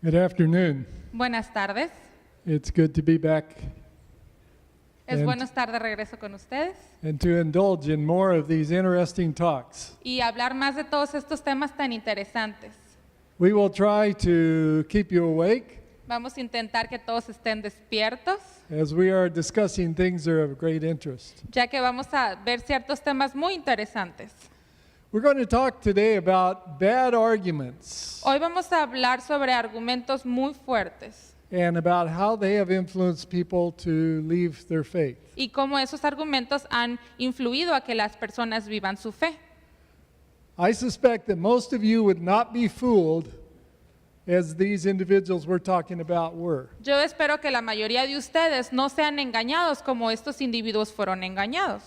Good afternoon. Buenas tardes. It's good to be back Es And- bueno estar de regreso con ustedes and to indulge in more of these interesting talks. y hablar más de todos estos temas tan interesantes. We will try to keep you awake Vamos a intentar que todos estén despiertos, as we are discussing things that are of great interest. ya que vamos a ver ciertos temas muy interesantes. We're going to talk today about bad arguments Hoy vamos a hablar sobre argumentos muy fuertes and about how they have influenced people to leave their faith. y cómo esos argumentos han influido a que las personas vivan su fe. I suspect that most of you would not be fooled as these individuals we're talking about were. Yo espero que la mayoría de ustedes no sean engañados como estos individuos fueron engañados.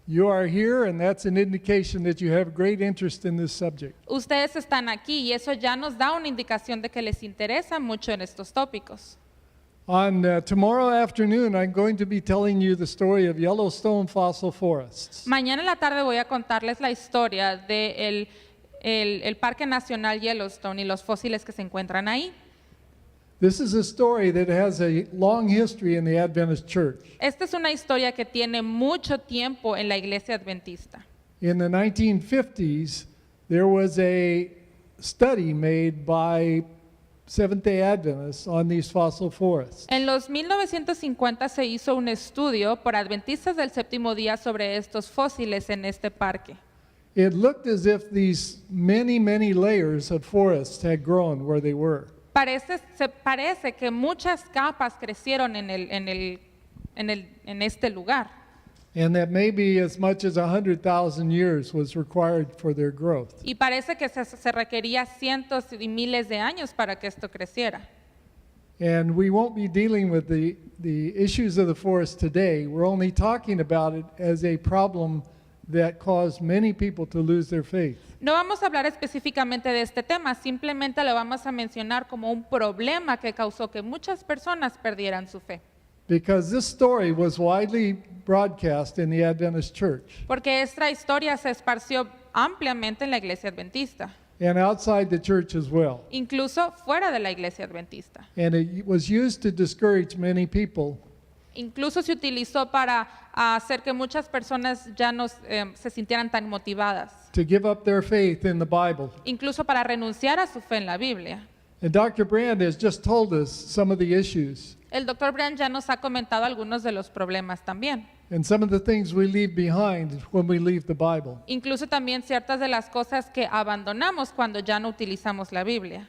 You are here, and that's an indication that you have great interest in this subject. Ustedes están aquí y eso ya nos da una indicación de que les interesa mucho en estos tópicos. On tomorrow afternoon, I'm going to be telling you the story of Yellowstone fossil forests. Mañana en la tarde voy a contarles la historia del el Parque Nacional Yellowstone y los fósiles que se encuentran ahí. This is a story that has a long history in the Adventist Church. Esta es una historia que tiene mucho tiempo en la Iglesia Adventista. In the 1950s, there was a study made by Seventh-day Adventists on these fossil forests. En los 1950 se hizo un estudio por adventistas del séptimo día sobre estos fósiles en este parque. It looked as if these many layers of forests had grown where they were. Parece que muchas capas crecieron en este lugar And that maybe as much as 100,000 years was required for their growth. y parece que se requería cientos y miles de años para que esto creciera. And we won't be dealing with the issues of the forest today. We're only talking about it as a problem that caused many people to lose their faith. No vamos a hablar específicamente de este tema, simplemente lo vamos a mencionar como un problema que causó que muchas personas perdieran su fe. Because this story was widely broadcast in the Adventist Church Porque esta historia se esparció ampliamente en la Iglesia Adventista, and outside the church as well. incluso fuera de la Iglesia Adventista. And it was used to discourage many people Incluso se utilizó para hacer que muchas personas ya no se sintieran tan motivadas, to give up their faith in the Bible. incluso para renunciar a su fe en la Biblia. And Dr. Brand has just told us some of the issues El Dr. Brand ya nos ha comentado algunos de los problemas también, and some of the things we leave behind when we leave the Bible. incluso también ciertas de las cosas que abandonamos cuando ya no utilizamos la Biblia.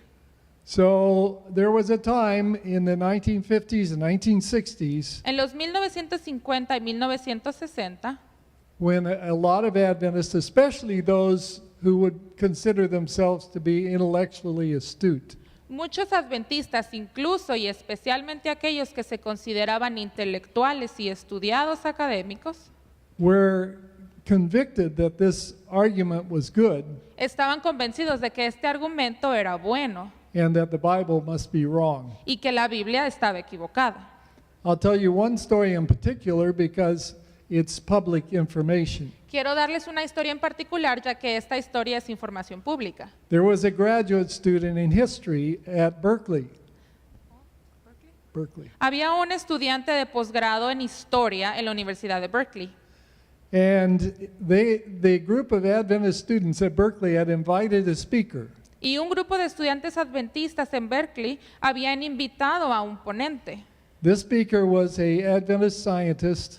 So there was a time in the 1950s and 1960s En los 1950 y 1960, when a lot of Adventists, especially those who would consider themselves to be intellectually astute, muchos adventistas, incluso y especialmente aquellos que se consideraban intelectuales y estudiados académicos, were convicted that this argument was good estaban convencidos de que este argumento era bueno and that the Bible must be wrong. y que la Biblia estaba equivocada. I'll tell you one story in particular because it's public information. Quiero darles una historia en particular, ya que esta historia es información pública. There was a graduate student in history at Berkeley. Había un estudiante de posgrado en historia en la Universidad de Berkeley. And the group of Adventist students at Berkeley had invited a speaker. Y un grupo de estudiantes adventistas en Berkeley habían invitado a un ponente. This speaker was an Adventist scientist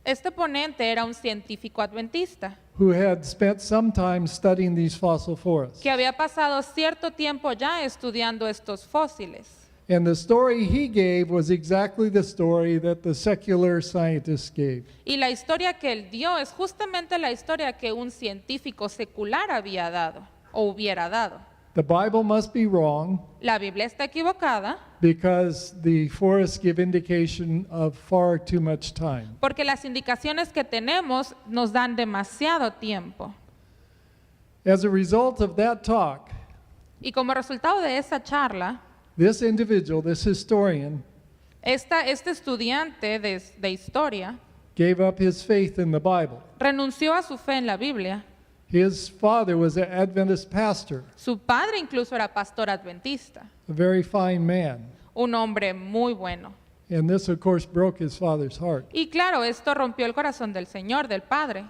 Este ponente era un científico adventista who had spent some time studying these fossil forests. que había pasado cierto tiempo ya estudiando estos fósiles. And the story he gave was exactly the story that the secular scientists gave. Y la historia que él dio es justamente la historia que un científico secular había dado o hubiera dado. The Bible must be wrong La Biblia está equivocada because the forests give indication of far too much time. porque las indicaciones que tenemos nos dan demasiado tiempo. As a result of that talk, Y como resultado de esa charla, this individual, this historian, este estudiante de historia gave up his faith in the Bible. renunció a su fe en la Biblia His father was an Adventist pastor, Su padre incluso era pastor adventista, a very fine man. un hombre muy bueno. And this, of course, broke his father's heart. Y claro, esto rompió el corazón del Señor, del Padre.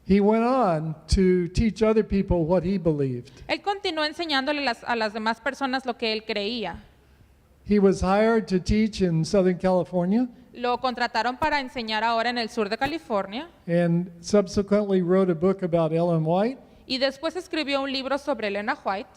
He went on to teach other people what he believed. Él continuó enseñándole a las demás personas lo que él creía. He was hired to teach in Southern California Lo contrataron para enseñar ahora en el sur de California and subsequently wrote a book about Ellen White. y después escribió un libro sobre Elena White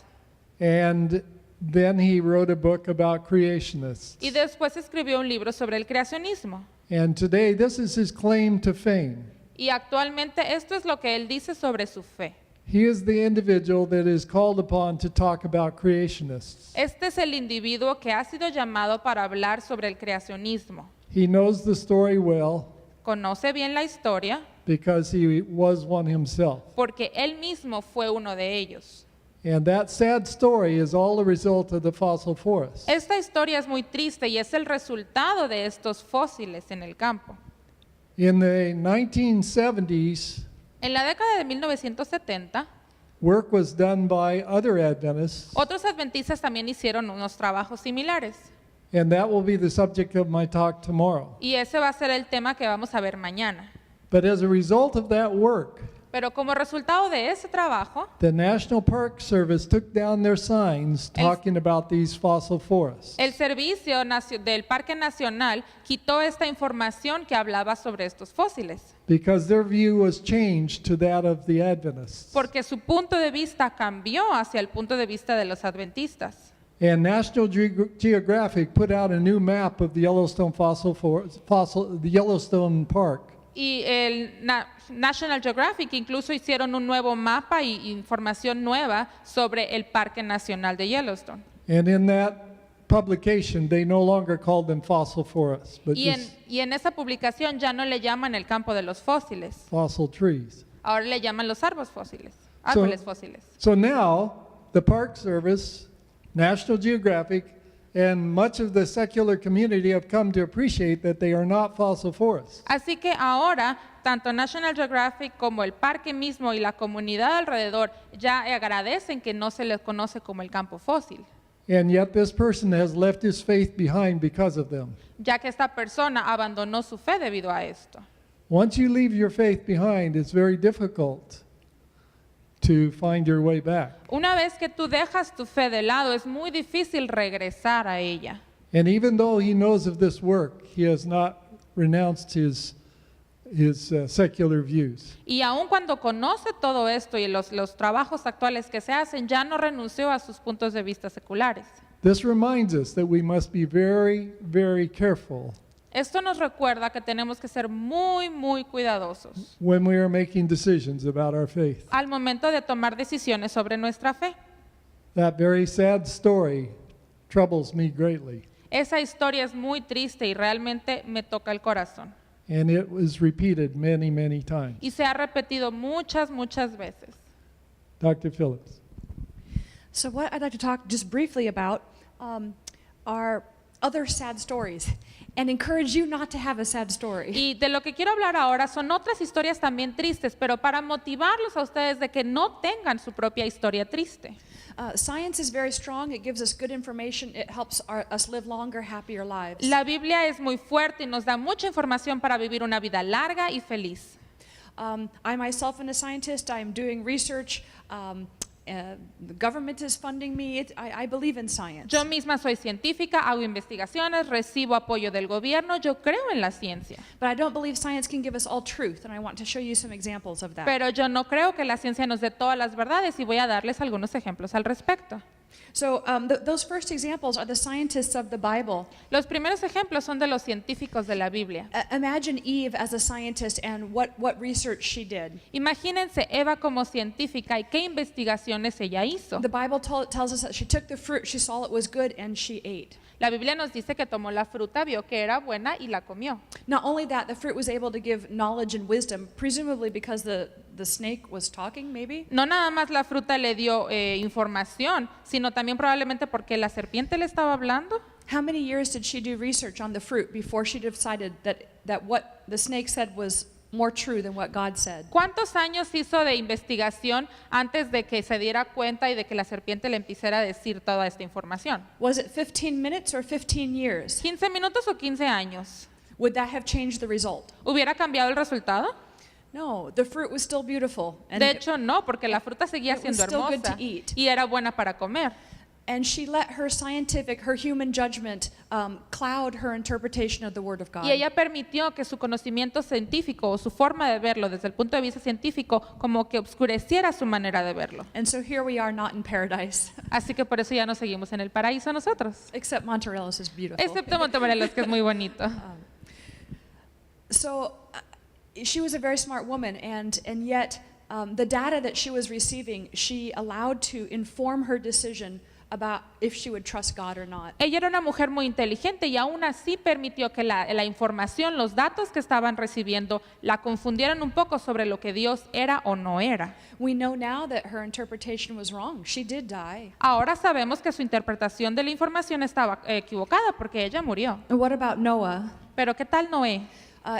And then he wrote a book about creationists. y después escribió un libro sobre el creacionismo. And today, this is his claim to fame. Y actualmente esto es lo que él dice sobre su fe. He is the individual that is called upon to talk about creationists. Este es el individuo que ha sido llamado para hablar sobre el creacionismo. He knows the story well Conoce bien la historia because he was one himself. porque él mismo fue uno de ellos. And that sad story is all a result of the fossil forest. Esta historia es muy triste y es el resultado de estos fósiles en el campo. In the 1970s, En la década de 1970, work was done by other Adventists, otros adventistas también hicieron unos trabajos similares. and that will be the subject of my talk tomorrow. Y ese va a ser el tema que vamos a ver mañana. But as a result of that work, Pero como resultado de ese trabajo, the National Park Service took down their signs talking about these fossil forests. el Servicio del Parque Nacional quitó esta información que hablaba sobre estos fósiles, Because their view was changed to that of the Adventists. porque su punto de vista cambió hacia el punto de vista de los adventistas. And National Geographic put out a new map of the Yellowstone the Yellowstone Park. Y el National Geographic incluso hicieron un nuevo mapa y información nueva sobre el Parque Nacional de Yellowstone. And in that publication, they no longer called them fossil forests, but Y just en esa publicación ya no le llaman el campo de los fósiles, fossil trees. ahora le llaman los árboles fósiles. So now, the Park Service, National Geographic, and much of the secular community have come to appreciate that they are not fossil forests. Así que ahora, tanto National Geographic como el parque mismo y la comunidad alrededor ya agradecen que no se les conoce como el campo fósil, And yet this person has left his faith behind because of them. ya que esta persona abandonó su fe debido a esto. Once you leave your faith behind, it's very difficult to find your way back. Una vez que tú dejas tu fe de lado, es muy difícil regresar a ella. And even though he knows of this work, he has not renounced his secular views. Y aun cuando conoce todo esto y los trabajos actuales que se hacen, ya no renunció a sus puntos de vista seculares. This reminds us that we must be very, very careful Esto nos recuerda que tenemos que ser muy, muy cuidadosos when we are making decisions about our faith. al momento de tomar decisiones sobre nuestra fe. That very sad story troubles me greatly, Esa historia es muy triste y realmente me toca el corazón. and it was repeated many, many times. Y se ha repetido muchas, muchas veces. Dr. Phillips. So what I'd like to talk just briefly about are other sad stories and encourage you not to have a sad story. Y de lo que quiero hablar ahora son otras historias también tristes, pero para motivarlos a ustedes de que no tengan su propia historia triste. Science is very strong. It gives us good information. It helps us live longer, happier lives. La Biblia es muy fuerte y nos da mucha información para vivir una vida larga y feliz. I myself am a scientist. I am doing research. The government is funding me. I believe in science. Yo misma soy científica, hago investigaciones, recibo apoyo del gobierno, yo creo en la ciencia. But I don't believe science can give us all truth, and I want to show you some examples of that. Pero yo no creo que la ciencia nos dé todas las verdades y voy a darles algunos ejemplos al respecto. So those first examples are the scientists of the Bible. Los primeros ejemplos son de los científicos de la Biblia. Imagine Eve as a scientist and what research she did. Imagínense Eva como científica y qué investigaciones ella hizo. The Bible tells us that she took the fruit, she saw it was good, and she ate. La Biblia nos dice que tomó la fruta, vio que era buena y la comió. Not only that, the fruit was able to give knowledge and wisdom, presumably because the snake was talking, maybe. No nada más la fruta le dio información, sino también probablemente porque la serpiente le estaba hablando. How many years did she do research on the fruit before she decided that what the snake said was more true than what God said? ¿Cuántos años hizo de investigación antes de que se diera cuenta y de que la serpiente le empezara a decir toda esta información? Was it 15 minutes or 15 years? ¿15 minutos o 15 años? Would that have changed the result? ¿Hubiera cambiado el resultado? No, the fruit was still beautiful. De hecho, no, porque la fruta seguía it was siendo still good hermosa to eat. y era buena para comer. And she let her human judgment cloud her interpretation of the Word of God. Y ella permitió que su conocimiento científico o su forma de verlo desde el punto de vista científico como que obscureciera su manera de verlo. And so here we are, not in paradise. Así que por eso ya no seguimos en el paraíso nosotros. Except Montemorelos is beautiful. Excepto Montemorelos, que es muy bonito. So she was a very smart woman, and yet the data that she was receiving, she allowed to inform her decision about if she would trust God or not. Ella era una mujer muy inteligente y aún así permitió que la información, los datos que estaban recibiendo, la confundieran un poco sobre lo que Dios era o no era. We know now that her interpretation was wrong. She did die. Ahora sabemos que su interpretación de la información estaba equivocada porque ella murió. And what about Noah? Pero ¿qué tal Noé?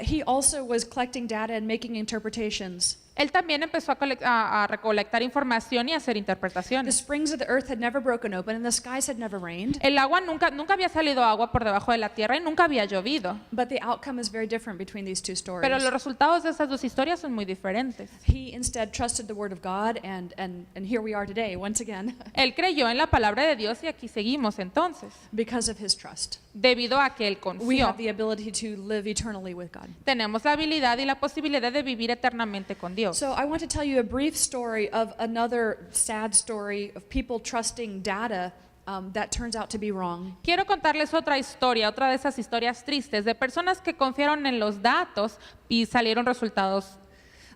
He also was collecting data and making interpretations. Él también empezó a recolectar información y a hacer The interpretaciones. springs of the earth had never broken open and the skies had never rained. El agua nunca había salido agua por debajo de la tierra y nunca había llovido. But the outcome is very different between these two stories. Pero los resultados de estas dos historias son muy diferentes. He instead trusted the word of God, and here we are today, once again, Él creyó en la palabra de Dios y aquí seguimos entonces, because of his trust. debido a que él We confió. have the ability to live eternally with God. Tenemos la habilidad y la posibilidad de vivir eternamente con Dios. So I want to tell you a brief story of another sad story of people trusting data that turns out to be wrong. Quiero contarles otra historia, otra de esas historias tristes de personas que confiaron en los datos y salieron resultados.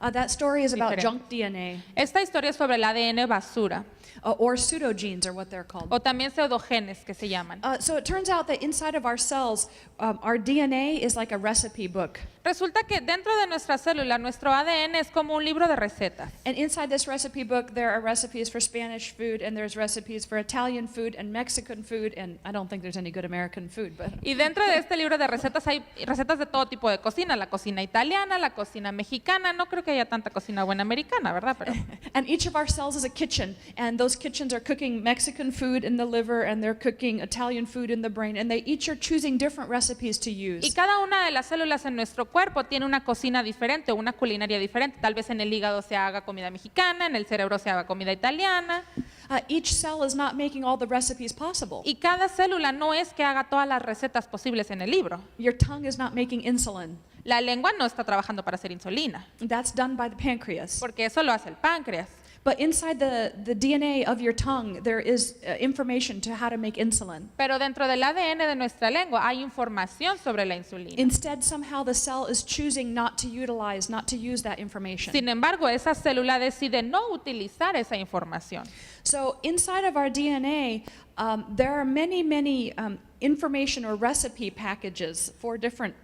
That story is about Diferente. junk DNA, Esta historia es sobre el ADN basura or pseudogenes are what they're called. o también pseudogenes que se llaman. So it turns out that inside of our cells, our DNA is like a recipe book. Resulta que dentro de nuestra célula, nuestro ADN es como un libro de recetas. And inside this recipe book, there are recipes for Spanish food, and there's recipes for Italian food and Mexican food, and I don't think there's any good American food, but Y dentro de este libro de recetas hay recetas de todo tipo de cocina, la cocina italiana, la cocina mexicana, no creo que haya tanta cocina buena americana, ¿verdad? Pero and each of our cells is a kitchen, and those kitchens are cooking Mexican food in the liver, and they're cooking Italian food in the brain, and they each are choosing different recipes to y use. cada una de las células en nuestro cuerpo tiene una cocina diferente, una culinaria diferente. Tal vez en el hígado se haga comida mexicana, en el cerebro se haga comida italiana. Each cell is not making all the recipes possible. Y cada célula no es que haga todas las recetas posibles en el libro. Your tongue is not making insulin. La lengua no está trabajando para hacer insulina, That's done by the pancreas. porque eso lo hace el páncreas. But inside the DNA of your tongue, there is information to how to make insulin. Pero dentro del ADN de nuestra lengua hay información sobre la insulina. Instead, somehow the cell is choosing not to use that information. Sin embargo, esa célula decide no utilizar esa información. So inside of our DNA, there are many information or recipe packages for different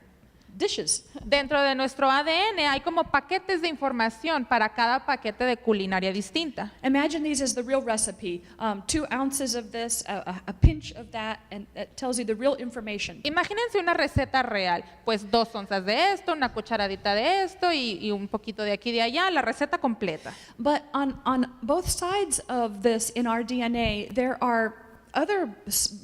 dishes. Dentro de nuestro ADN hay como paquetes de información para cada paquete de culinaria distinta. Imagine these as the real recipe. 2 ounces of this, a pinch of that, and it tells you the real information. Imagínense una receta real, pues 2 onzas de esto, una cucharadita de esto y un poquito de aquí y de allá, la receta completa. But on both sides of this in our DNA, there are other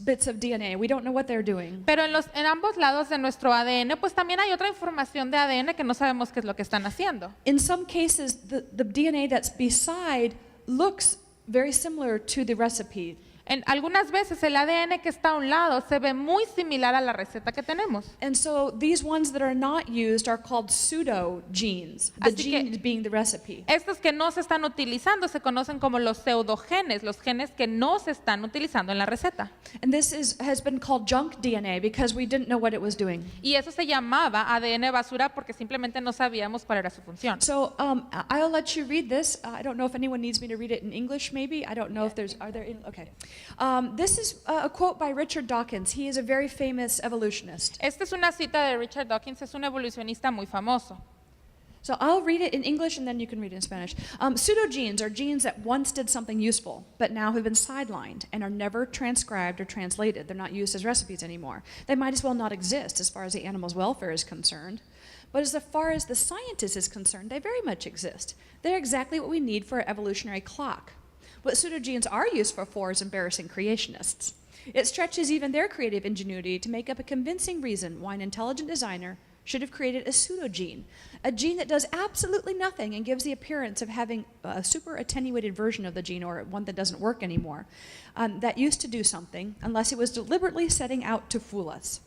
bits of DNA. We don't know what they're doing. Pero en ambos lados de nuestro ADN, pues también hay otra información de ADN que no sabemos qué es lo que están haciendo. In some cases, the DNA that's beside looks very similar to the recipe. En algunas veces el ADN que está a un lado se ve muy similar a la receta que tenemos. And so these ones that are not used are called pseudogenes, the Así que- gene being the recipe. Estos que no se están utilizando se conocen como los pseudogenes, los genes que no se están utilizando en la receta. And this has been called junk DNA because we didn't know what it was doing. Y eso se llamaba ADN basura porque simplemente no sabíamos cuál era su función. So I'll let you read this. I don't know if anyone needs me to read it in English maybe. I don't know if are there, okay. This is a quote by Richard Dawkins. He is a very famous evolutionist. Esta es una cita de Richard Dawkins, es un evolucionista muy famoso. So I'll read it in English and then you can read it in Spanish. Pseudogenes are genes that once did something useful, but now have been sidelined and are never transcribed or translated. They're not used as recipes anymore. They might as well not exist as far as the animal's welfare is concerned. But as far as the scientist is concerned, they very much exist. They're exactly what we need for an evolutionary clock. What pseudogenes are useful for is embarrassing creationists. It stretches even their creative ingenuity to make up a convincing reason why an intelligent designer should have created a pseudogene, a gene that does absolutely nothing and gives the appearance of having a super attenuated version of the gene, or one that doesn't work anymore, that used to do something, unless it was deliberately setting out to fool us.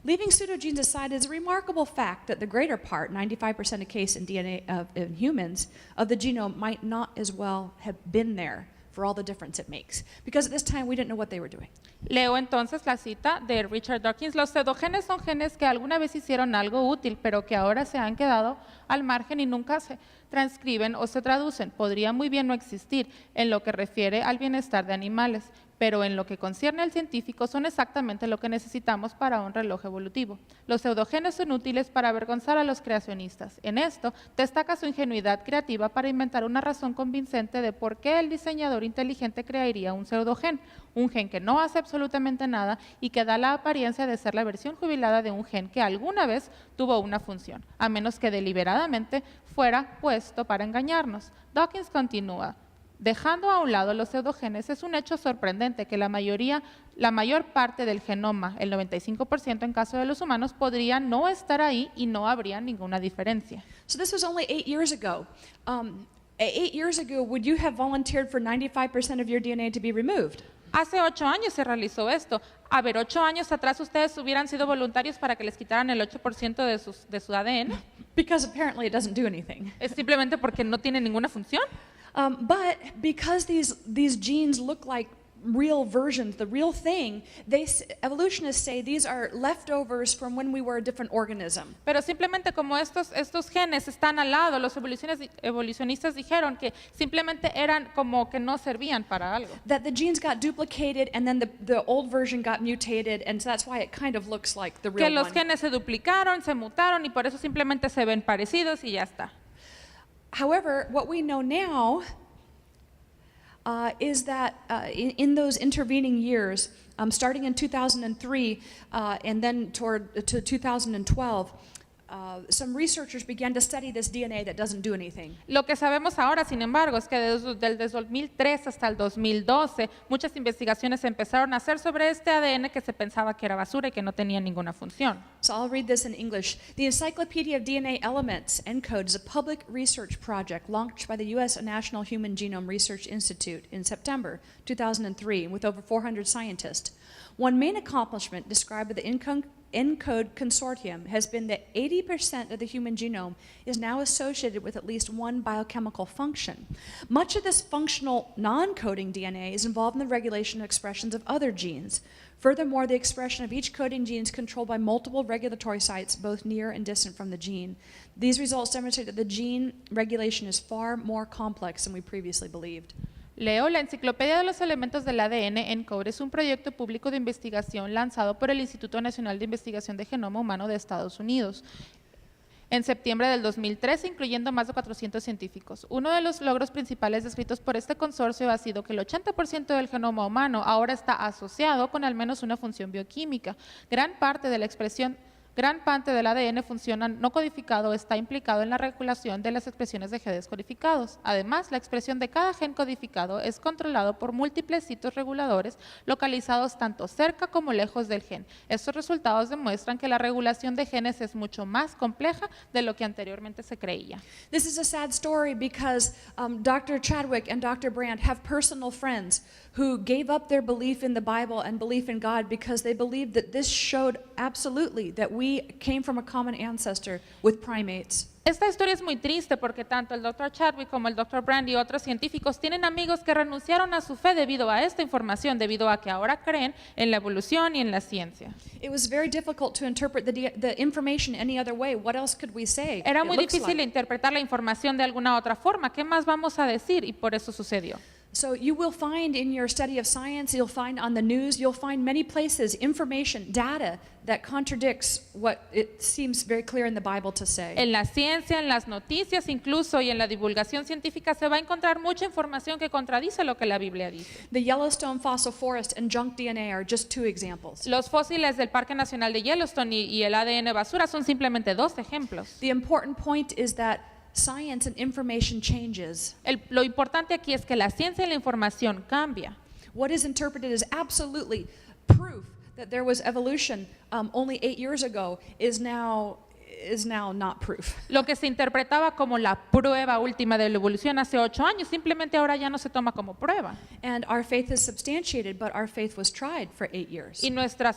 Leaving pseudogenes aside is a remarkable fact that the greater part, 95% of case in DNA in humans, of the genome might not as well have been there for all the difference it makes. Because at this time we didn't know what they were doing. Leo entonces la cita de Richard Dawkins. Los pseudogenes son genes que alguna vez hicieron algo útil, pero que ahora se han quedado al margen y nunca se transcriben o se traducen. Podría muy bien no existir en lo que refiere al bienestar de animales, pero en lo que concierne al científico son exactamente lo que necesitamos para un reloj evolutivo. Los pseudogenes son útiles para avergonzar a los creacionistas. En esto destaca su ingenuidad creativa para inventar una razón convincente de por qué el diseñador inteligente crearía un pseudogen, un gen que no hace absolutamente nada y que da la apariencia de ser la versión jubilada de un gen que alguna vez tuvo una función, a menos que deliberadamente fuera puesto para engañarnos. Dawkins continúa. Dejando a un lado los pseudogenes, es un hecho sorprendente que la mayor parte del genoma, el 95% en caso de los humanos, podría no estar ahí y no habría ninguna diferencia. So this was only 8 years ago. 8 years ago, would you have volunteered for 95% of your DNA to be removed? Hace 8 años se realizó esto. A ver, 8 años atrás ustedes hubieran sido voluntarios para que les quitaran el 8% de su ADN. Because apparently it doesn't do anything. Es simplemente porque no tiene ninguna función. But because these genes look like real versions, the real thing, evolutionists say these are leftovers from when we were a different organism. Pero simplemente como estos genes están al lado, los evolucionistas dijeron que simplemente eran como que no servían para algo. That the genes got duplicated and then the old version got mutated, and so that's why it kind of looks like the real Que los one. genes se duplicaron, se mutaron y por eso simplemente se ven parecidos y ya está. However, what we know now is that in those intervening years, starting in 2003 and then to 2012, some researchers began to study this DNA that doesn't do anything. Lo que sabemos ahora, sin embargo, es que desde 2003 hasta el 2012, muchas investigaciones se empezaron a hacer sobre este ADN que se pensaba que era basura y que no tenía ninguna función. So I'll read this in English. The Encyclopedia of DNA Elements, ENCODE, is a public research project launched by the U.S. National Human Genome Research Institute in September 2003 with over 400 scientists. One main accomplishment described by the ENCODE consortium has been that 80% of the human genome is now associated with at least one biochemical function. Much of this functional non-coding DNA is involved in the regulation of expressions of other genes. Furthermore, the expression of each coding gene is controlled by multiple regulatory sites, both near and distant from the gene. These results demonstrate that the gene regulation is far more complex than we previously believed. Leo, la Enciclopedia de los Elementos del ADN, ENCODE, es un proyecto público de investigación lanzado por el Instituto Nacional de Investigación de Genoma Humano de Estados Unidos en septiembre del 2013, incluyendo más de 400 científicos. Uno de los logros principales descritos por este consorcio ha sido que el 80% del genoma humano ahora está asociado con al menos una función bioquímica. Gran parte del ADN funcional no codificado está implicado en la regulación de las expresiones de genes codificados. Además, la expresión de cada gen codificado es controlado por múltiples sitios reguladores localizados tanto cerca como lejos del gen. Estos resultados demuestran que la regulación de genes es mucho más compleja de lo que anteriormente se creía. This is a sad story because Dr. Chadwick and Dr. Brandt have personal friends who gave up their belief in the Bible and belief in God because they believed that this showed absolutely that we came from a common ancestor with primates. Esta historia es muy triste porque tanto el Dr. Chadwick como el Dr. Brand y otros científicos tienen amigos que renunciaron a su fe debido a esta información, debido a que ahora creen en la evolución y en la ciencia. It was very difficult to interpret the information any other way. What else could we say? Era It muy looks difícil like. interpretar la información de alguna otra forma. ¿Qué más vamos a decir? Y por eso sucedió. So you will find in your study of science, you'll find on the news, you'll find many places information, data that contradicts what it seems very clear in the Bible to say. En la ciencia, en las noticias incluso y en la divulgación científica se va a encontrar mucha información que contradice lo que la Biblia dice. The Yellowstone fossil forest and junk DNA are just two examples. Los fósiles del Parque Nacional de Yellowstone y el ADN basura son simplemente dos ejemplos. The important point is that science and information changes. Lo importante aquí es que la ciencia y la información cambia. What is interpreted as absolutely proof that there was evolution only 8 years ago is now not proof. Lo que se interpretaba como la prueba última de la evolución hace 8 años, simplemente ahora ya no se toma como prueba. And our faith is substantiated, but our faith was tried for 8 years. Y nuestra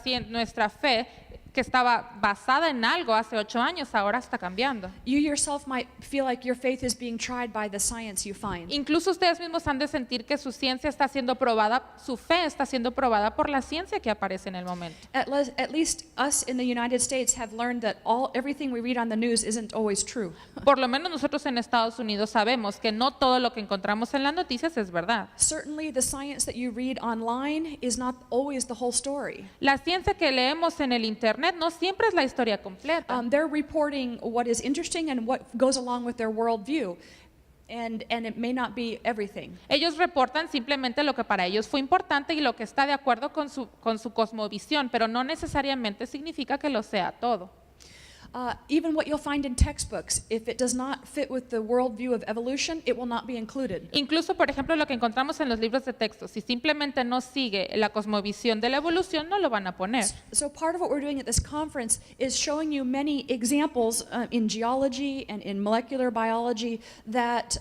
fe, que estaba basada en algo hace 8 años, ahora está cambiando. You yourself might feel like your faith is being tried by the science you find. Incluso ustedes mismos han de sentir que su ciencia está siendo probada, su fe está siendo probada por la ciencia que aparece en el momento. At least us in the United States have learned that everything we read on the news isn't always true. Por lo menos nosotros en Estados Unidos sabemos que no todo lo que encontramos en las noticias es verdad. Certainly the science that you read online is not always the whole story. La ciencia que leemos en el internet no siempre es la historia completa. They're reporting what is interesting and what goes along with their worldview. And it may not be everything. Ellos reportan simplemente lo que para ellos fue importante y lo que está de acuerdo con su cosmovisión, pero no necesariamente significa que lo sea todo. Even what you'll find in textbooks, if it does not fit with the worldview of evolution, it will not be included. Incluso, por ejemplo, lo que encontramos en los libros de texto, si simplemente no sigue la cosmovisión de la evolución, no lo van a poner. So part of what we're doing at this conference is showing you many examples in geology and in molecular biology that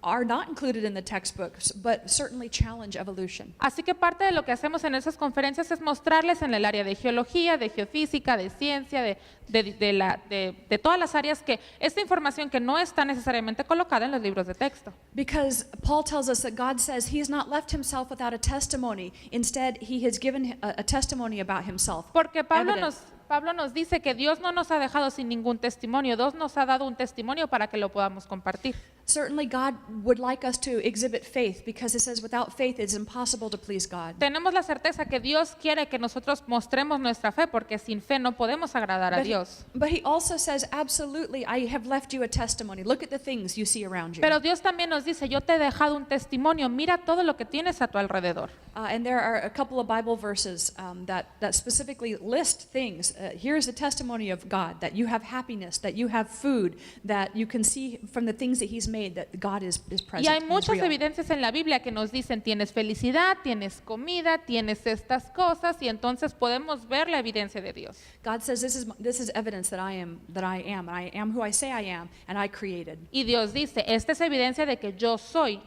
are not included in the textbooks, but certainly challenge evolution. Así que parte de lo que hacemos en esas conferencias es mostrarles en el área de geología, de geofísica, de ciencia, de todas las áreas que esta información que no está necesariamente colocada en los libros de texto. Because Paul tells us that God says he has not left himself without a testimony. Instead, he has given a testimony about himself. Porque Pablo Evident. nos dice que Dios no nos ha dejado sin ningún testimonio. Dios nos ha dado un testimonio para que lo podamos compartir. Certainly God would like us to exhibit faith because it says without faith it's impossible to please God. Tenemos la certeza que Dios quiere que nosotros mostremos nuestra fe porque sin fe no podemos agradar a Dios. But he also says absolutely I have left you a testimony. Look at the things you see around you. Pero Dios también nos dice, yo te he dejado un testimonio, mira todo lo que tienes a tu alrededor. And there are a couple of Bible verses that specifically list things. Here's a testimony of God, that you have happiness, that you have food, that you can see from the things that he's made that God is present. Y hay and is muchas real. evidencias en la Biblia que nos dicen, tienes felicidad, tienes comida, tienes estas cosas, y entonces podemos ver la evidencia de Dios. God says this is evidence that I am who I say I am, and I created. Y Dios dice, esta es evidencia de que yo soy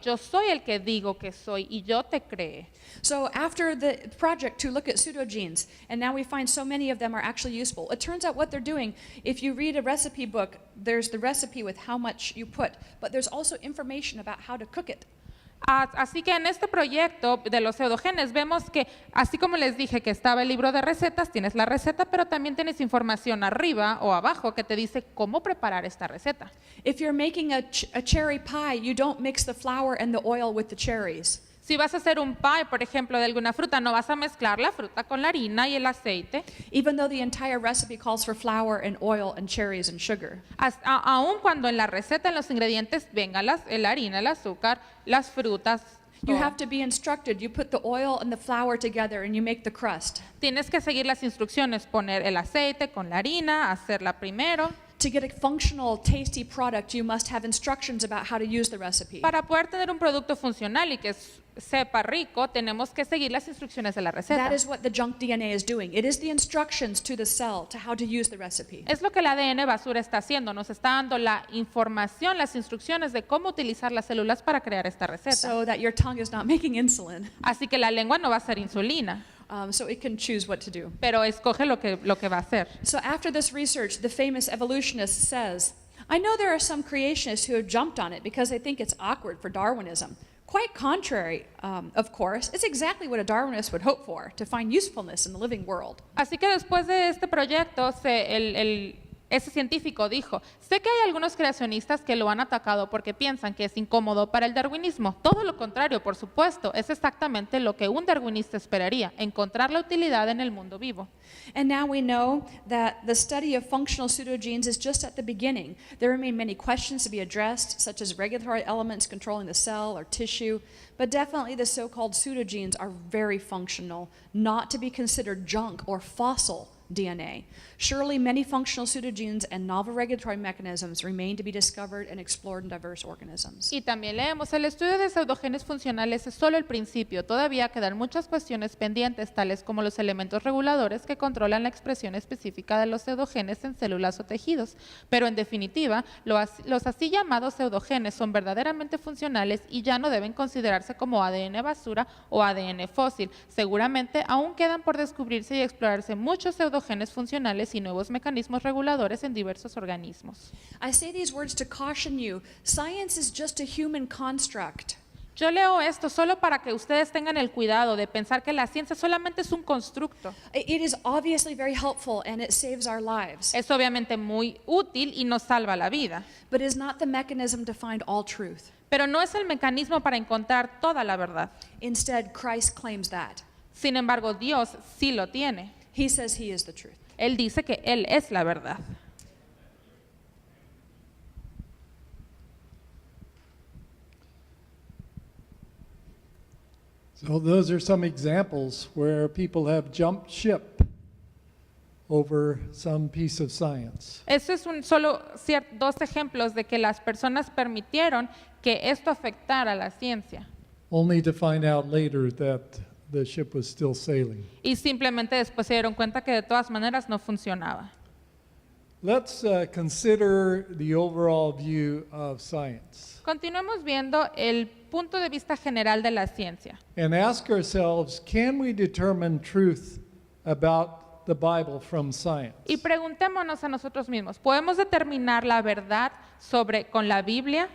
el que digo que soy, y yo te creé. So after the project to look at pseudogenes, and now we find so many of them are actually useful, it turns out what they're doing, if you read a recipe book, there's the recipe with how much you put, but there's also information about how to cook it. Así que en este proyecto de los pseudogenes vemos que, así como les dije que estaba el libro de recetas, tienes la receta, pero también tienes información arriba o abajo que te dice cómo preparar esta receta. If you're making a cherry pie, you don't mix the flour and the oil with the cherries. Si vas a hacer un pie, por ejemplo, de alguna fruta, no vas a mezclar la fruta con la harina y el aceite. Even though the entire recipe calls for flour and oil and cherries and sugar. Aun cuando en la receta, en los ingredientes, vengan la harina, el azúcar, las frutas. You todo. have to be instructed. You put the oil and the flour together and you make the crust. Tienes que seguir las instrucciones, poner el aceite con la harina, hacerla primero. To get a functional, tasty product, you must have instructions about how to use the recipe. Para poder tener un producto funcional y que sepa rico, tenemos que seguir las instrucciones de la receta. That is what the junk DNA is doing. It is the instructions to the cell to how to use the recipe. Es lo que el ADN basura está haciendo, nos está dando la información, las instrucciones de cómo utilizar las células para crear esta receta. So that your tongue is not making insulin. Así que la lengua no va a ser insulina, So it can choose what to do. pero escoge lo que va a hacer. So after this research, the famous evolutionist says, I know there are some creationists who have jumped on it because they think it's awkward for Darwinism. Quite contrary, of course, it's exactly what a Darwinist would hope for, to find usefulness in the living world. Así que después de este proyecto, el Ese científico dijo, sé que hay algunos creacionistas que lo han atacado porque piensan que es incómodo para el darwinismo. Todo lo contrario, por supuesto, es exactamente lo que un darwinista esperaría, encontrar la utilidad en el mundo vivo. And now we know that the study of functional pseudogenes is just at the beginning. There remain many questions to be addressed, such as regulatory elements controlling the cell or tissue, but definitely the so-called pseudogenes are very functional, not to be considered junk or fossil DNA. Surely many functional pseudogenes and novel regulatory mechanisms remain to be discovered and explored in diverse organisms. Y también leemos, el estudio de pseudogenes funcionales es solo el principio. Todavía quedan muchas cuestiones pendientes, tales como los elementos reguladores que controlan la expresión específica de los pseudogenes en células o tejidos. Pero en definitiva, los así llamados pseudogenes son verdaderamente funcionales y ya no deben considerarse como ADN basura o ADN fósil. Seguramente aún quedan por descubrirse y explorarse muchos pseudogenes funcionales y nuevos mecanismos reguladores en diversos organismos. I say these words to caution you. Science is just a human construct. Yo leo esto solo para que ustedes tengan el cuidado de pensar que la ciencia solamente es un constructo. It is obviously very helpful and it saves our lives, Es obviamente muy útil y nos salva la vida, but is not the mechanism to find all truth. pero no es el mecanismo para encontrar toda la verdad. Instead, Christ claims that. Sin embargo, Dios sí lo tiene. He says he is the truth. Él dice que Él es la verdad. So those are some examples where people have jumped ship over some piece of science. Eso es solo dos ejemplos de que las personas permitieron que esto afectara la ciencia. Only to find out later that the ship was still sailing. Y simplemente después se dieron cuenta que de todas maneras no funcionaba. Let's consider the overall view of science Continuemos viendo el punto de vista general de la ciencia. and ask ourselves, can we determine truth about the Bible from science? Y preguntémonos a nosotros mismos, ¿podemos determinar la verdad con la Biblia?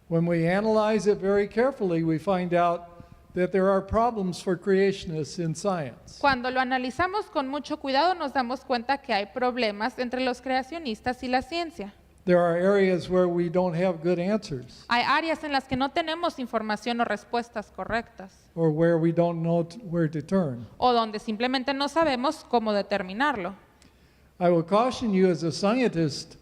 When we analyze it very carefully, we find out that there are problems for creationists in science. Cuando lo analizamos con mucho cuidado nos damos cuenta que hay problemas entre los creacionistas y la ciencia. There are areas where we don't have good answers Hay áreas en las que no tenemos información o respuestas correctas, or where we don't know where to turn. o donde simplemente no sabemos cómo determinarlo. I will caution you as a scientist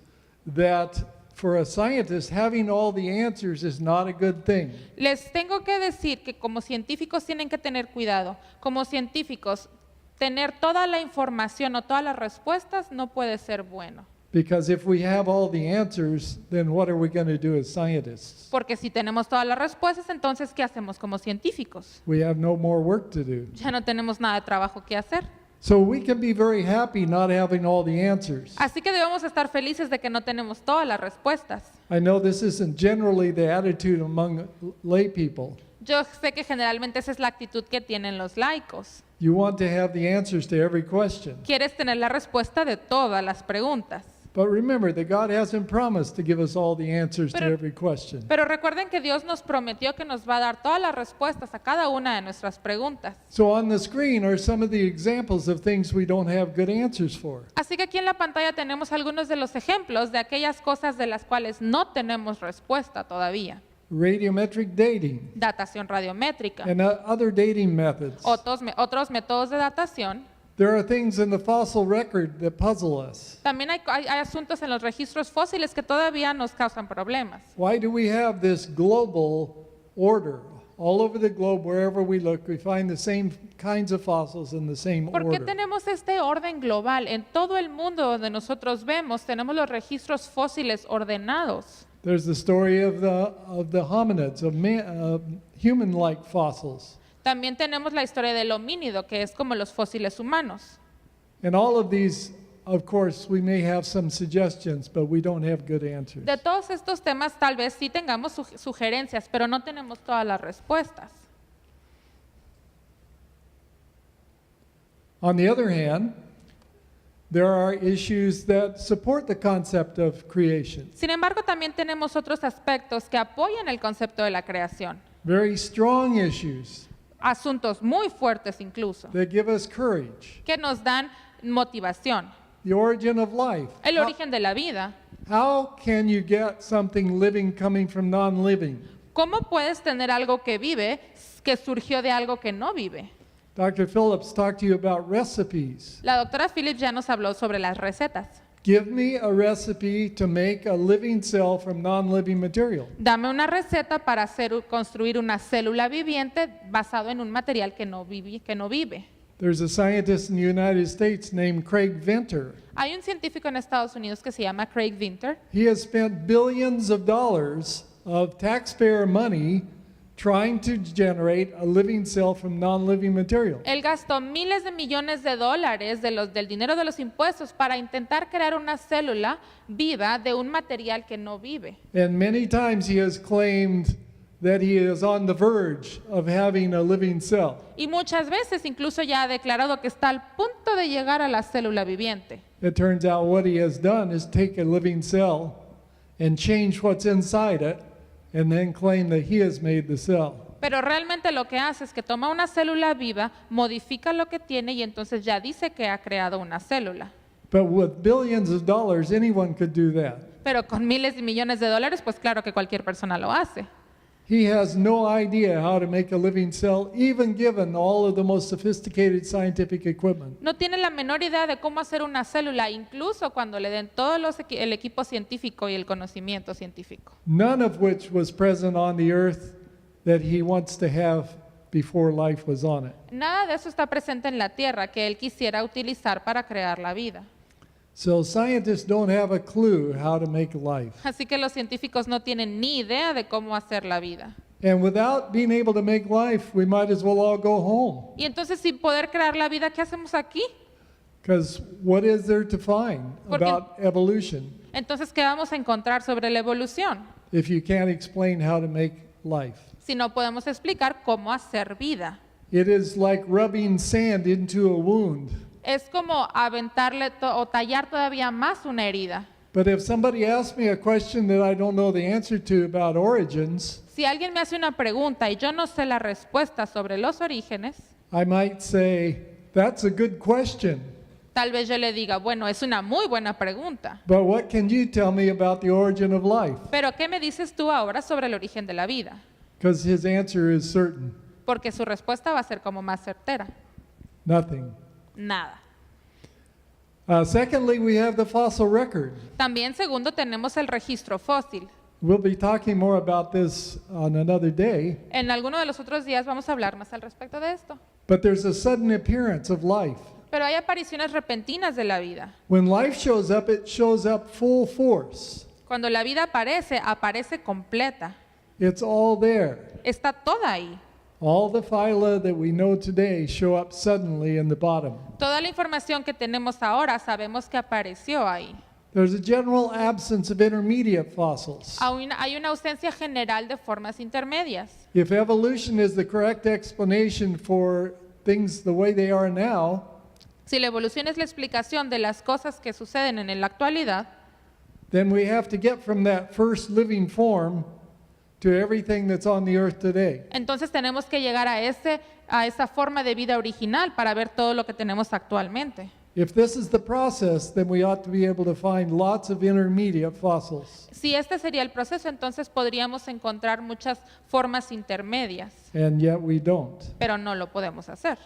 that for a scientist, having all the answers is not a good thing. Les tengo que decir que como científicos tienen que tener cuidado. Como científicos, tener toda la información o todas las respuestas no puede ser bueno. Because if we have all the answers, then what are we going to do as scientists? Porque si tenemos todas las respuestas, entonces ¿qué hacemos como científicos? We have no more work to do. Ya no tenemos nada de trabajo que hacer. So we can be very happy not having all the answers. Así que debemos estar felices de que no tenemos todas las respuestas. I know this isn't generally the attitude among lay people. Yo sé que generalmente esa es la actitud que tienen los laicos. You want to have the answers to every question. Quieres tener la respuesta de todas las preguntas. But remember that God hasn't promised to give us all the answers to Pero- every question. Pero recuerden que Dios nos prometió que nos va a dar todas las respuestas a cada una de nuestras preguntas. So on the screen are some of the examples of things we don't have good answers for. Así que aquí en la pantalla tenemos algunos de los ejemplos de aquellas cosas de las cuales no tenemos respuesta todavía. Radiometric dating Datación radiométrica, and other dating methods. otros métodos de datación. There are things in the fossil record that puzzle us. También hay asuntos en los registros fósiles que todavía nos causan problemas. Why do we have this global order? All over the globe, wherever we look, we find the same kinds of fossils in the same ¿Por qué order. tenemos este orden global? En todo el mundo donde nosotros vemos, tenemos los registros fósiles ordenados. There's the story of the hominids, of human-like fossils. También tenemos la historia del homínido, que es como los fósiles humanos. And all of these, of course, we may have some suggestions, but we don't have good answers. De todos estos temas tal vez sí tengamos sugerencias, pero no tenemos todas las respuestas. On the other hand, there are issues that support the concept of creation. Sin embargo, también tenemos otros aspectos que apoyan el concepto de la creación. Very strong issues Asuntos muy fuertes incluso, that give us courage. que nos dan motivación. the origin of life. el origen de la vida. How can you get something living coming from non-living? ¿Cómo puedes tener algo que vive que surgió de algo que no vive? Dr. Phillips talked to you about recipes. La doctora Phillips ya nos habló sobre las recetas. Give me a recipe to make a living cell from non-living material. Dame una receta para construir una célula viviente basado en un material que no vive. There's a scientist in the United States named Craig Venter. Hay un científico en Estados Unidos que se llama Craig Venter. He has spent billions of dollars of taxpayer money trying to generate a living cell from non-living material. Él gastó miles de millones de dólares del dinero de los impuestos para intentar crear una célula viva de un material que no vive. And many times he has claimed that he is on the verge of having a living cell. Y muchas veces incluso ya ha declarado que está al punto de llegar a la célula viviente. It turns out what he has done is take a living cell and change what's inside it and then claim that he has made the cell. Pero realmente lo que hace es que toma una célula viva, modifica lo que tiene y entonces ya dice que ha creado una célula. But with billions of dollars, anyone could do that. Pero con miles y millones de dólares, pues claro que cualquier persona lo hace. He has no idea how to make a living cell, even given all of the most sophisticated scientific equipment. No tiene la menor idea de cómo hacer una célula, incluso cuando le den todo el equipo científico y el conocimiento científico. None of which was present on the earth that he wants to have before life was on it. Nada de eso está presente en la Tierra que él quisiera utilizar para crear la vida. So scientists don't have a clue how to make life. Así que los científicos no tienen ni idea de cómo hacer la vida. And without being able to make life, we might as well all go home. Y entonces sin poder crear la vida, ¿qué hacemos aquí? Because what is there to find Porque- about evolution Entonces, ¿qué vamos a encontrar sobre la evolución? if you can't explain how to make life? Si no podemos explicar cómo hacer vida. It is like rubbing sand into a wound. Es como aventarle o tallar todavía más una herida. But if somebody asks me a question that I don't know the answer to about origins, Si alguien me hace una pregunta y yo no sé la respuesta sobre los orígenes, I might say, that's a good question. tal vez yo le diga, bueno, es una muy buena pregunta. But what can you tell me about the origin of life? Pero ¿qué me dices tú ahora sobre el origen de la vida? Because his answer is certain. Porque su respuesta va a ser como más certera. Nothing. Nada. Secondly, we have the fossil record. También, segundo, tenemos el registro fósil. We'll be talking more about this on another day, En alguno de los otros días vamos a hablar más al respecto de esto. but there's a sudden appearance of life. Pero hay apariciones repentinas de la vida. When life shows up, it shows up full force. Cuando la vida aparece, aparece completa. It's all there. Está toda ahí. All the phyla that we know today show up suddenly in the bottom. Toda la información que tenemos ahora sabemos que apareció ahí. There's a general absence of intermediate fossils. Hay una ausencia general de formas intermedias. If evolution is the correct explanation for things the way they are now, Si la evolución es la explicación de las cosas que suceden en la actualidad, then we have to get from that first living form to everything that's on the earth today. entonces tenemos que llegar a esa forma de vida original para ver todo lo que tenemos actualmente. If this is the process, then we ought to be able to find lots of intermediate fossils. Si este sería el proceso, entonces podríamos encontrar muchas formas intermedias, And yet we don't. pero no lo podemos hacer.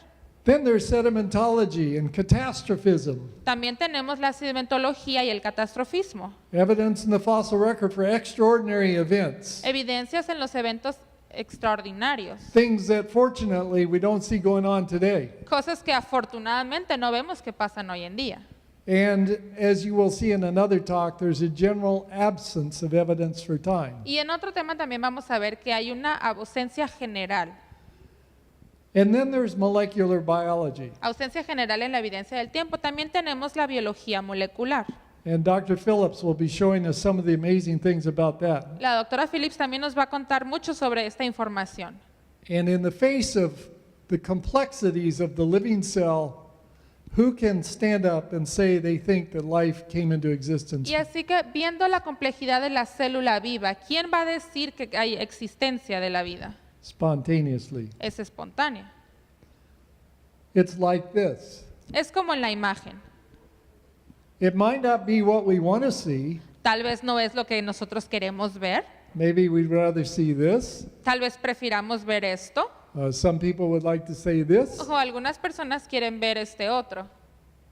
Then there's sedimentology and catastrophism. También tenemos la sedimentología y el catastrofismo, Evidence in the fossil record for extraordinary events. evidencias en los eventos extraordinarios, Things that fortunately we don't see going on today. cosas que afortunadamente no vemos que pasan hoy en día. And as you will see in another talk, there's a general absence of evidence for time. Y en otro tema también vamos a ver que hay una ausencia general And then there's molecular biology. ausencia general en la evidencia del tiempo. También tenemos la biología molecular. And Dr. Phillips will be showing us some of the amazing things about that. La doctora Phillips también nos va a contar mucho sobre esta información. And in the face of the complexities of the living cell, who can stand up and say they think that life came into existence? Y así que viendo la complejidad de la célula viva, ¿quién va a decir que hay existencia de la vida? Spontaneously. Es espontánea. It's like this. Es como en la imagen. It might not be what we want to see. Tal vez no es lo que nosotros queremos ver. Maybe we'd rather see this. Tal vez prefiramos ver esto. Some people would like to say this. O algunas personas quieren ver este otro.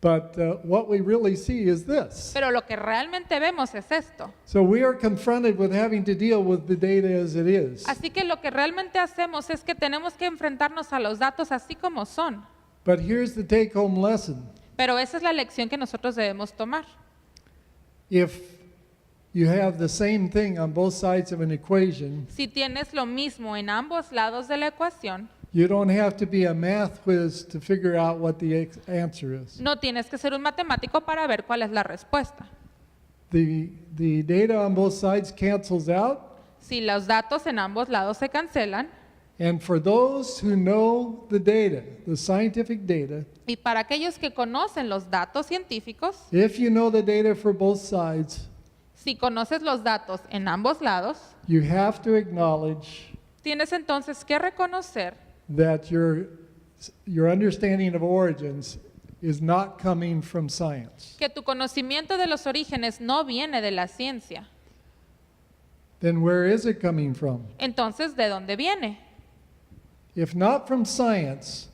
But what we really see is this. Pero lo que realmente vemos es esto. So we are confronted with having to deal with the data as it is. Así que lo que realmente hacemos es que tenemos que enfrentarnos a los datos así como son. But here's the take-home lesson. Pero esa es la lección que nosotros debemos tomar. If you have the same thing on both sides of an equation, Si tienes lo mismo en ambos lados de la ecuación, you don't have to be a math whiz to figure out what the answer is. no tienes que ser un matemático para ver cuál es la respuesta. The data on both sides cancels out, Si los datos en ambos lados se cancelan, and for those who know the data, the scientific data, y para aquellos que conocen los datos científicos, if you know the data for both sides, si conoces los datos en ambos lados, you have to acknowledge tienes entonces que reconocer that your understanding of origins is not coming from science. que tu conocimiento de los orígenes no viene de la ciencia. Then where is it coming from? Entonces, ¿de dónde viene? If not from science,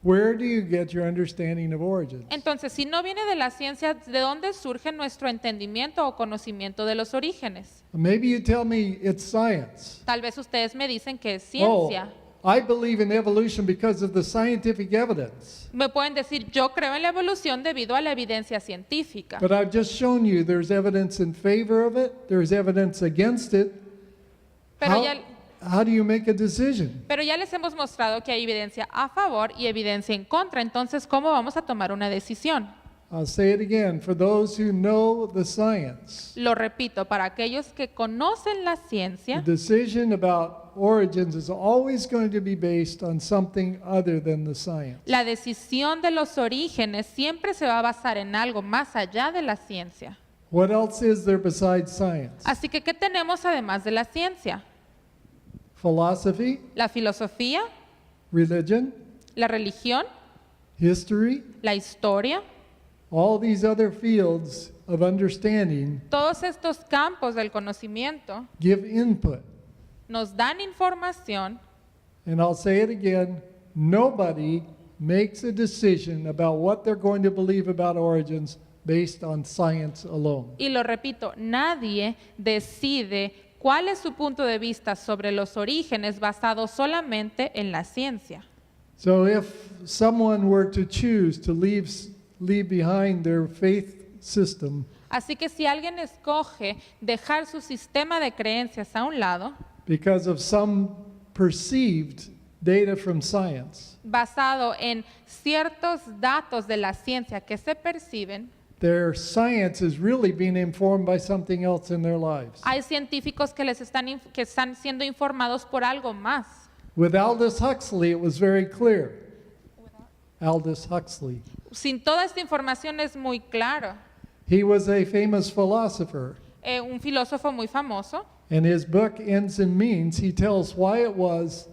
where do you get your understanding of origins? Entonces, si no viene de la ciencia, ¿de dónde surge nuestro entendimiento o conocimiento de los orígenes? Maybe you tell me it's science. Tal vez ustedes me dicen que es Oh, ciencia. I believe in evolution because of the scientific evidence. Me pueden decir, yo creo en la evolución debido a la evidencia científica. But I've just shown you there's evidence in favor of it, there's evidence against it. Pero How do you make a decision? Pero ya les hemos mostrado que hay evidencia a favor y evidencia en contra. Entonces, ¿cómo vamos a tomar una decisión? I'll say it again. For those who know the science, Lo repito, para aquellos que conocen la the ciencia, decision about origins is always going to be based on something other than the science. la decisión de los orígenes siempre se va a basar en algo más allá de la ciencia. What else is there besides science? Así que, ¿qué tenemos además de la ciencia? Philosophy, La filosofía, religion, la religión, history, la historia, all these other fields of understanding todos estos campos del conocimiento give input. nos dan información. And I'll say it again, nobody makes a decision about what they're going to believe about origins based on science alone. Y lo repito, nadie decide cuál es su punto de vista sobre los orígenes basado solamente en la ciencia. So if someone were to choose to leave behind their faith system Así que si alguien escoge dejar su sistema de creencias a un lado, because of some perceived data from science, basado en ciertos datos de la ciencia que se perciben, their science is really being informed by something else in their lives. hay científicos que que están siendo informados por algo más. With Aldous Huxley, it was very clear. Aldous Huxley. Sin toda esta información es muy claro. He was a famous philosopher. Un filósofo muy famoso, And his book, Ends and Means, he tells why it was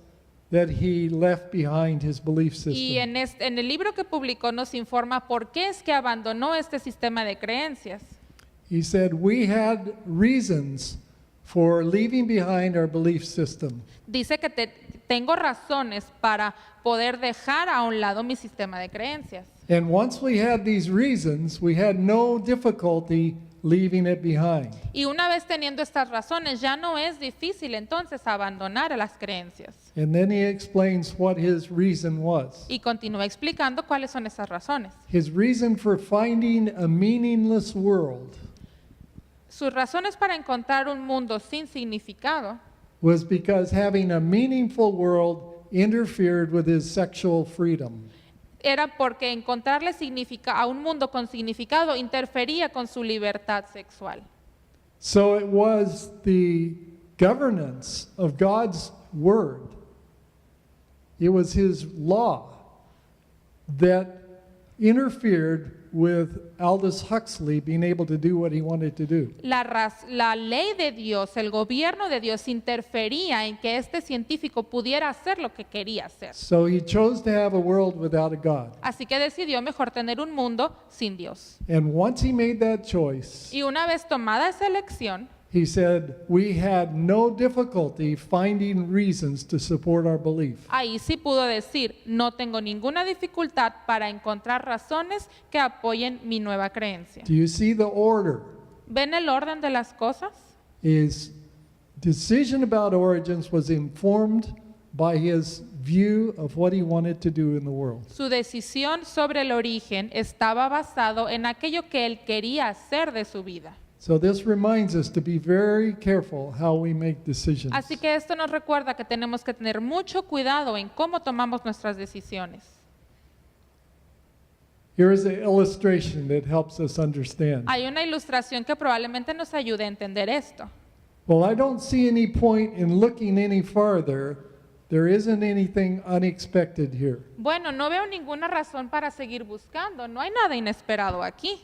that he left behind his belief system. y en el libro que publicó nos informa por qué es que abandonó este sistema de creencias. He said, we had reasons for leaving behind our belief system. Dice que tengo razones para poder dejar a un lado mi sistema de creencias. And once we had these reasons, we had no difficulty leaving it behind. Y una vez teniendo estas razones, ya no es difícil entonces abandonar a las creencias. And then he explains what his reason was. Y continúa explicando cuáles son esas razones. His reason for finding a meaningless world Sus razones para encontrar un mundo sin significado was because having a meaningful world interfered with his sexual freedom. era porque encontrarle a un mundo con significado interfería con su libertad sexual. So it was the governance of God's word. It was his law that interfered with Aldous Huxley being able to do what he wanted to do. La ley de Dios, el gobierno de Dios interfería en que este científico pudiera hacer lo que quería hacer. So he chose to have a world without a God. Así que decidió mejor tener un mundo sin Dios. And once he made that choice, Y una vez tomada esa elección, he said, we had no difficulty finding reasons to support our belief. ahí sí pudo decir, no tengo ninguna dificultad para encontrar razones que apoyen mi nueva creencia. Do you see the order? ¿Ven el orden de las cosas? His decision about origins was informed by his view of what he wanted to do in the world. Su decisión sobre el origen estaba basado en aquello que él quería hacer de su vida. So this reminds us to be very careful how we make decisions. Así que esto nos recuerda que tenemos que tener mucho cuidado en cómo tomamos nuestras decisiones. Here is an illustration that helps us understand. Hay una ilustración que probablemente nos ayude a entender esto. Well, I don't see any point in looking any farther. There isn't anything unexpected here. Bueno, no veo ninguna razón para seguir buscando. No hay nada inesperado aquí.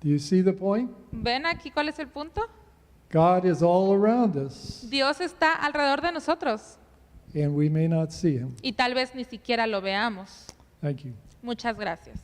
Do you see the point? ¿Ven aquí cuál es el punto? God is all around us, Dios está alrededor de nosotros and we may not see him. y tal vez ni siquiera lo veamos. Thank you. Muchas gracias.